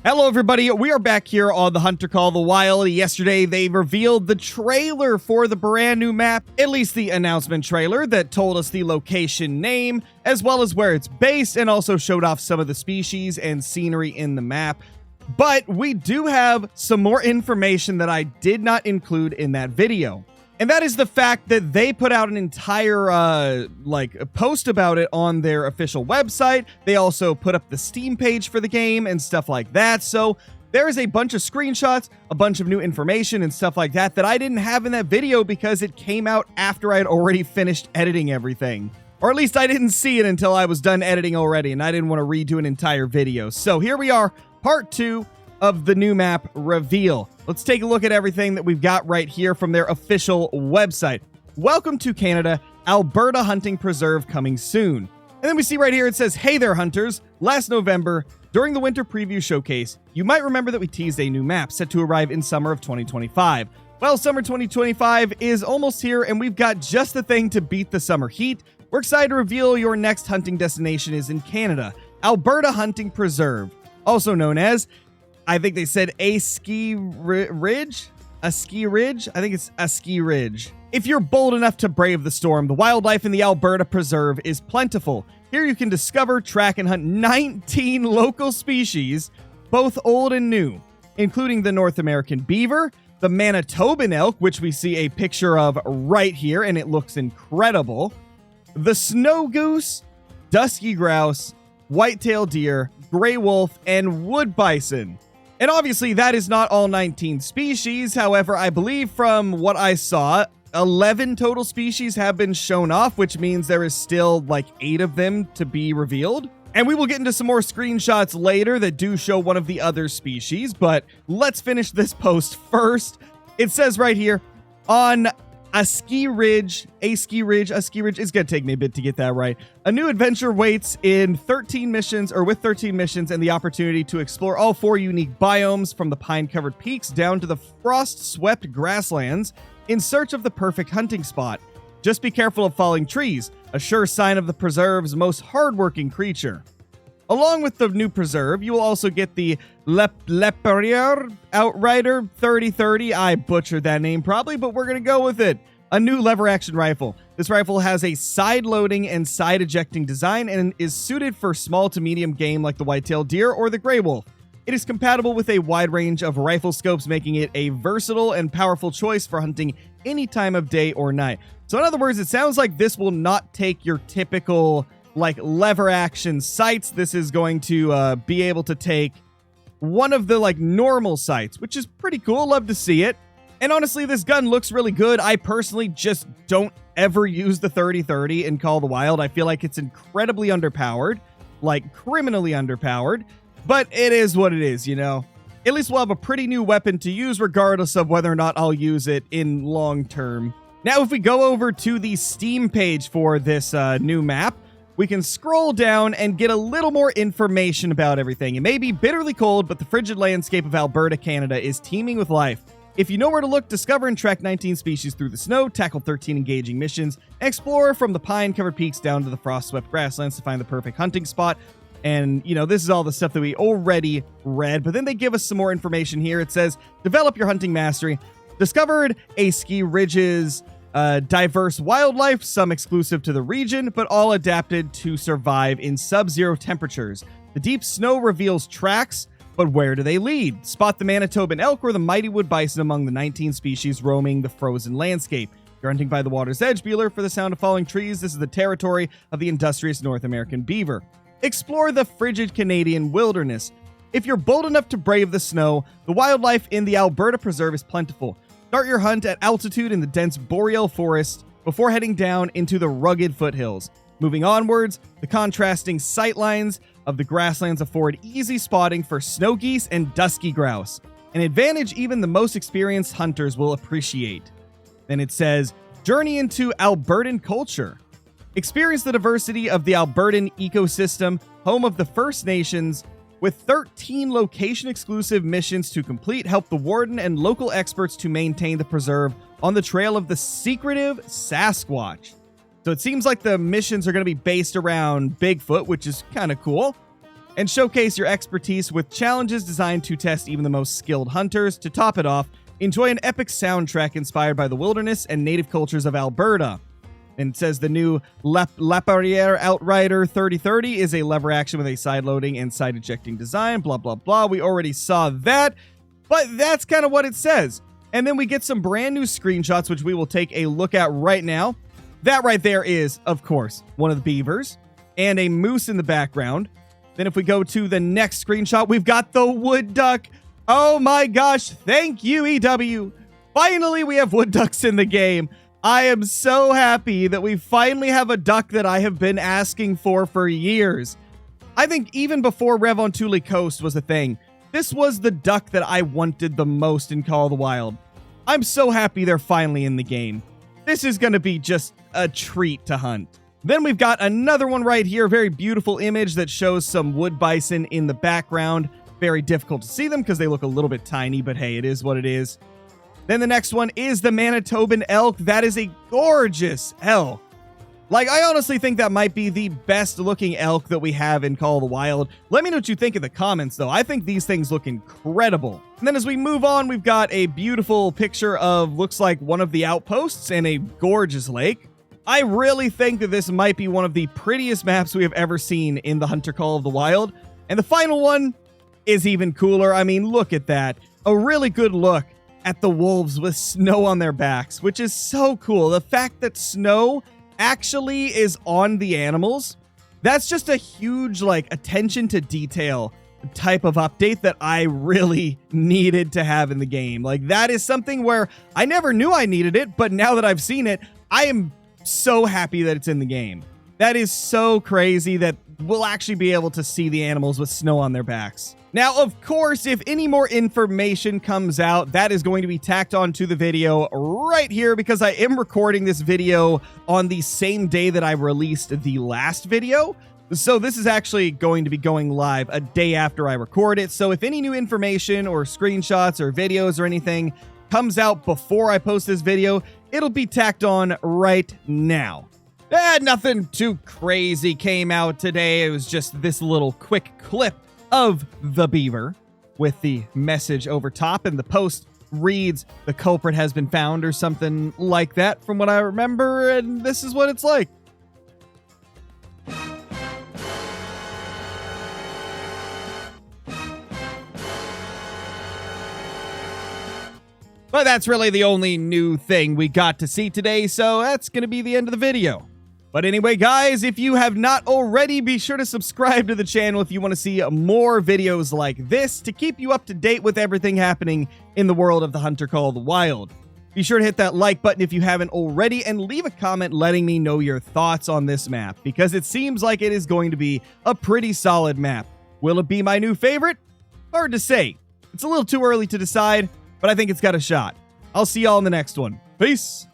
Hello everybody, we are back here on the Hunter Call the Wild. Yesterday they revealed the trailer for the brand new map, at least the announcement trailer that told us the location name, as well as where it's based, and also showed off some of the species and scenery in the map. But we do have some more information that I did not include in that video. And that is the fact that they put out an entire, post about it on their official website. They also put up the Steam page for the game and stuff like that. So there is a bunch of screenshots, a bunch of new information and stuff like that that I didn't have in that video because it came out after I had already finished editing everything. Or at least I didn't see it until I was done editing already, and I didn't want to redo an entire video. So here we are, part 2 of the new map reveal. Let's take a look at everything that we've got right here from their official website. Welcome to Canada, Alberta Hunting Preserve coming soon. And then we see right here it says, "Hey there hunters, last November, during the winter preview showcase, you might remember that we teased a new map set to arrive in summer of 2025. Well, summer 2025 is almost here and we've got just the thing to beat the summer heat. We're excited to reveal your next hunting destination is in Canada, Alberta Hunting Preserve, also known as, I think they said a ski ridge? A ski ridge? I think it's a ski ridge. If you're bold enough to brave the storm, the wildlife in the Alberta Preserve is plentiful. Here you can discover, track, and hunt 19 local species, both old and new, including the North American beaver, the Manitoban elk, which we see a picture of right here, and it looks incredible, the snow goose, dusky grouse, whitetail deer, gray wolf, and wood bison. And obviously that is not all 19 species. However, I believe from what I saw, 11 total species have been shown off, which means there is still like 8 of them to be revealed. And we will get into some more screenshots later that do show one of the other species, but let's finish this post first. It says right here, on a ski ridge, is gonna take me a bit to get that right. A new adventure waits in 13 missions, or with 13 missions, and the opportunity to explore all 4 unique biomes from the pine-covered peaks down to the frost-swept grasslands in search of the perfect hunting spot. Just be careful of falling trees, a sure sign of the preserve's most hardworking creature. Along with the new preserve, you will also get the Leperier Outrider 3030. I butchered that name probably, but we're going to go with it. A new lever-action rifle. This rifle has a side-loading and side-ejecting design and is suited for small to medium game like the whitetail deer or the gray wolf. It is compatible with a wide range of rifle scopes, making it a versatile and powerful choice for hunting any time of day or night. So in other words, it sounds like this will not take your typical lever action sights. This is going to be able to take one of the normal sights, which is pretty cool. Love to see it. And honestly, this gun looks really good. I personally just don't ever use the 3030 in Call of the Wild. I feel like it's incredibly underpowered, criminally underpowered, but it is what it is, you know. At least we'll have a pretty new weapon to use regardless of whether or not I'll use it in long term. Now, if we go over to the Steam page for this new map, we can scroll down and get a little more information about everything. It may be bitterly cold, but the frigid landscape of Alberta, Canada is teeming with life. If you know where to look, discover and track 19 species through the snow, tackle 13 engaging missions, and explore from the pine-covered peaks down to the frost-swept grasslands to find the perfect hunting spot. And, you know, this is all the stuff that we already read, but then they give us some more information here. It says, develop your hunting mastery. Discovered a ski ridge's diverse wildlife, some exclusive to the region, but all adapted to survive in sub-zero temperatures. The deep snow reveals tracks, but where do they lead? Spot the Manitoban elk or the mighty wood bison among the 19 species roaming the frozen landscape. You're hunting by the water's edge, be alert for the sound of falling trees. This is the territory of the industrious North American beaver. Explore the frigid Canadian wilderness. If you're bold enough to brave the snow, the wildlife in the Alberta Preserve is plentiful. Start your hunt at altitude in the dense boreal forest before heading down into the rugged foothills. Moving onwards, the contrasting sightlines of the grasslands afford easy spotting for snow geese and dusky grouse, an advantage even the most experienced hunters will appreciate. Then it says, journey into Albertan culture. Experience the diversity of the Albertan ecosystem, home of the First Nations. With 13 location-exclusive missions to complete, help the warden and local experts to maintain the preserve on the trail of the secretive Sasquatch. So it seems like the missions are going to be based around Bigfoot, which is kind of cool. and showcase your expertise with challenges designed to test even the most skilled hunters. To top it off, enjoy an epic soundtrack inspired by the wilderness and native cultures of Alberta. And it says the new Lapierre Outrider 3030 is a lever action with a side-loading and side-ejecting design, blah, blah, blah. We already saw that, but that's kind of what it says. And then we get some brand new screenshots, which we will take a look at right now. That right there is, of course, one of the beavers and a moose in the background. Then if we go to the next screenshot, we've got the wood duck. Oh my gosh, thank you, EW. Finally, we have wood ducks in the game. I am so happy that we finally have a duck that I have been asking for years. I think even before Revontuli Coast was a thing, this was the duck that I wanted the most in Call of the Wild. I'm so happy they're finally in the game. This is going to be just a treat to hunt. Then we've got another one right here, a very beautiful image that shows some wood bison in the background. Very difficult to see them because they look a little bit tiny, but hey, it is what it is. Then the next one is the Manitoban elk. That is a gorgeous elk. Like, I honestly think that might be the best looking elk that we have in Call of the Wild. Let me know what you think in the comments, though. I think these things look incredible. And then as we move on, we've got a beautiful picture of, looks like one of the outposts and a gorgeous lake. I really think that this might be one of the prettiest maps we have ever seen in the Hunter Call of the Wild. And the final one is even cooler. I mean, look at that. A really good look at the wolves with snow on their backs, which is so cool. The fact that snow actually is on the animals, that's just a huge, like, attention to detail type of update that I really needed to have in the game. Like, that is something where I never knew I needed it, but now that I've seen it, I am so happy that it's in the game. That is so crazy that we'll actually be able to see the animals with snow on their backs. Now, of course, if any more information comes out, that is going to be tacked onto the video right here because I am recording this video on the same day that I released the last video. So this is actually going to be going live a day after I record it. So if any new information or screenshots or videos or anything comes out before I post this video, it'll be tacked on right now. Nothing too crazy came out today. It was just this little quick clip of the beaver with the message over top, and the post reads, "The culprit has been found," or something like that from what I remember, and this is what it's like. But that's really the only new thing we got to see today, so that's going to be the end of the video. But anyway, guys, if you have not already, be sure to subscribe to the channel if you want to see more videos like this to keep you up to date with everything happening in the world of the Hunter Call of the Wild. Be sure to hit that like button if you haven't already, and leave a comment letting me know your thoughts on this map, because it seems like it is going to be a pretty solid map. Will it be my new favorite? Hard to say. It's a little too early to decide, but I think it's got a shot. I'll see y'all in the next one. Peace!